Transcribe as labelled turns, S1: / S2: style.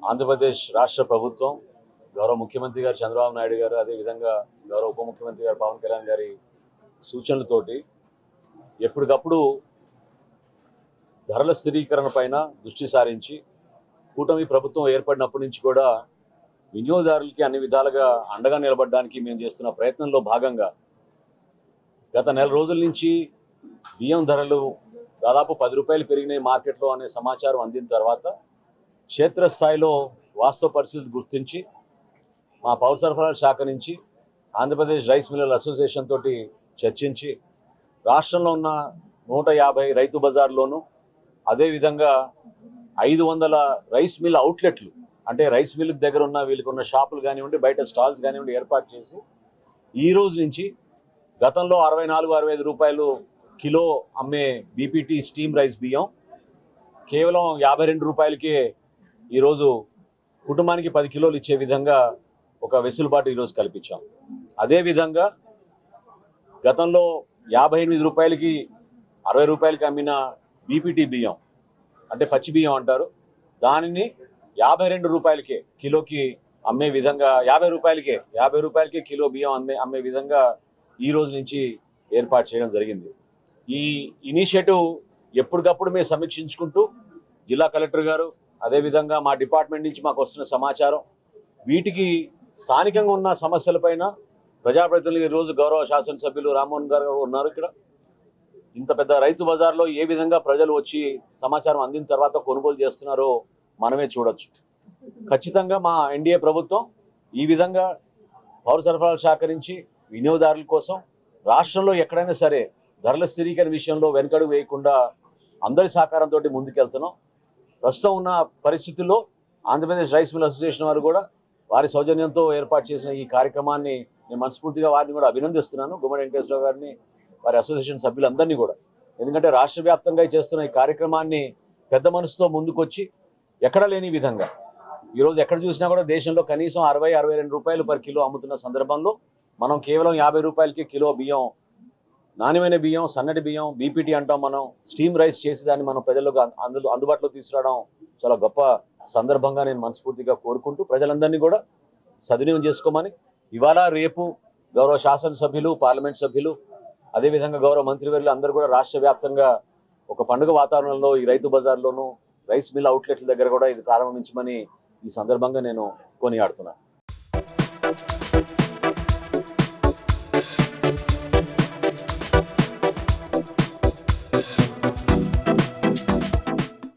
S1: ఆంధ్రప్రదేశ్ రాష్ట్ర ప్రభుత్వం గౌరవ ముఖ్యమంత్రి గారు చంద్రబాబు నాయుడు గారు అదేవిధంగా గౌరవ ఉప ముఖ్యమంత్రి గారు పవన్ కళ్యాణ్ గారి సూచనలతోటి ఎప్పటికప్పుడు ధరల స్థిరీకరణ పైన దృష్టి సారించి కూటమి ప్రభుత్వం ఏర్పడినప్పటి నుంచి కూడా వినియోగదారులకి అన్ని విధాలుగా అండగా నిలబడడానికి మేము చేస్తున్న ప్రయత్నంలో భాగంగా గత నెల రోజుల నుంచి బియ్యం ధరలు దాదాపు 10 రూపాయలు పెరిగినాయి మార్కెట్లో అనే సమాచారం అందిన తర్వాత క్షేత్రస్థాయిలో వాస్తవ పరిస్థితి గుర్తించి మా పౌర సరఫరాల శాఖ నుంచి ఆంధ్రప్రదేశ్ రైస్ మిల్లర్ అసోసియేషన్ తోటి చర్చించి రాష్ట్రంలో ఉన్న 150 రైతు బజార్లోను అదేవిధంగా 500 రైస్ మిల్ అవుట్లెట్లు అంటే రైస్ మిల్ దగ్గర ఉన్న వీళ్ళకి ఉన్న షాపులు కానివ్వండి బయట స్టాల్స్ కానివ్వండి ఏర్పాటు చేసి ఈ రోజు నుంచి గతంలో 64-65 రూపాయలు కిలో అమ్మే బీపీటీ స్టీమ్ రైస్ బియ్యం కేవలం 52 రూపాయలకే ఈరోజు కుటుంబానికి 10 కిలోలు ఇచ్చే విధంగా ఒక వెసులుబాటు ఈరోజు కల్పించాం. అదేవిధంగా గతంలో 58 రూపాయలకి 60 రూపాయలకి అమ్మిన బీపీటీ బియ్యం అంటే పచ్చి బియ్యం అంటారు, దానిని 52 రూపాయలకే కిలోకి అమ్మే విధంగా 50 రూపాయలకే కిలో బియ్యం అమ్మే విధంగా ఈ రోజు నుంచి ఏర్పాటు చేయడం జరిగింది. ఈ ఇనిషియేటివ్ ఎప్పటికప్పుడు మేము సమీక్షించుకుంటూ జిల్లా కలెక్టర్ గారు అదేవిధంగా మా డిపార్ట్మెంట్ నుంచి మాకు వస్తున్న సమాచారం వీటికి స్థానికంగా ఉన్న సమస్యలపైన ప్రజాప్రతినిధులు ఈరోజు గౌరవ శాసనసభ్యులు రామ్మోహన్ గారు ఉన్నారు. ఇక్కడ ఇంత పెద్ద రైతు బజార్లో ఏ విధంగా ప్రజలు వచ్చి సమాచారం అందిన తర్వాత కొనుగోలు చేస్తున్నారో మనమే చూడొచ్చు. ఖచ్చితంగా మా ఎన్డీఏ ప్రభుత్వం ఈ విధంగా పౌర సరఫరాల శాఖ నుంచి వినియోగదారుల కోసం రాష్ట్రంలో ఎక్కడైనా సరే ధరల స్థిరీకరణ విషయంలో వెనకడుగు వేయకుండా అందరి సహకారంతో ముందుకెళ్తున్నాం. ప్రస్తుతం ఉన్న పరిస్థితుల్లో ఆంధ్రప్రదేశ్ రైస్ మిల్ అసోసియేషన్ వారు కూడా వారి సౌజన్యంతో ఏర్పాటు చేసిన ఈ కార్యక్రమాన్ని నేను మనస్ఫూర్తిగా వారిని కూడా అభినందిస్తున్నాను, గుమ్మడి వెంకటేశ్వరరావు గారిని వారి అసోసియేషన్ సభ్యులందరినీ కూడా. ఎందుకంటే రాష్ట్ర వ్యాప్తంగా చేస్తున్న ఈ కార్యక్రమాన్ని పెద్ద మనసుతో ముందుకొచ్చి ఎక్కడ లేని విధంగా ఈరోజు ఎక్కడ చూసినా కూడా దేశంలో కనీసం 60-62 రూపాయలు పర్ కిలో అమ్ముతున్న సందర్భంలో మనం కేవలం 50 రూపాయలకి కిలో బియ్యం, నాణ్యమైన బియ్యం, సన్నటి బియ్యం, బీపీటీ అంటాం మనం, స్టీమ్ రైస్ చేసి దాన్ని మనం ప్రజలకు అందుబాటులో తీసుకురావడం చాలా గొప్ప సందర్భంగా నేను మనస్ఫూర్తిగా కోరుకుంటూ ప్రజలందరినీ కూడా సద్వినియోగం చేసుకోమని ఇవాళ రేపు గౌరవ శాసనసభ్యులు, పార్లమెంట్ సభ్యులు అదేవిధంగా గౌరవ మంత్రివర్యులు అందరూ కూడా రాష్ట్ర వ్యాప్తంగా ఒక పండుగ వాతావరణంలో ఈ రైతు బజార్లోనూ రైస్ మిల్ అవుట్లెట్ల దగ్గర కూడా ఇది ప్రారంభించమని ఈ సందర్భంగా నేను కొనియాడుతున్నాను.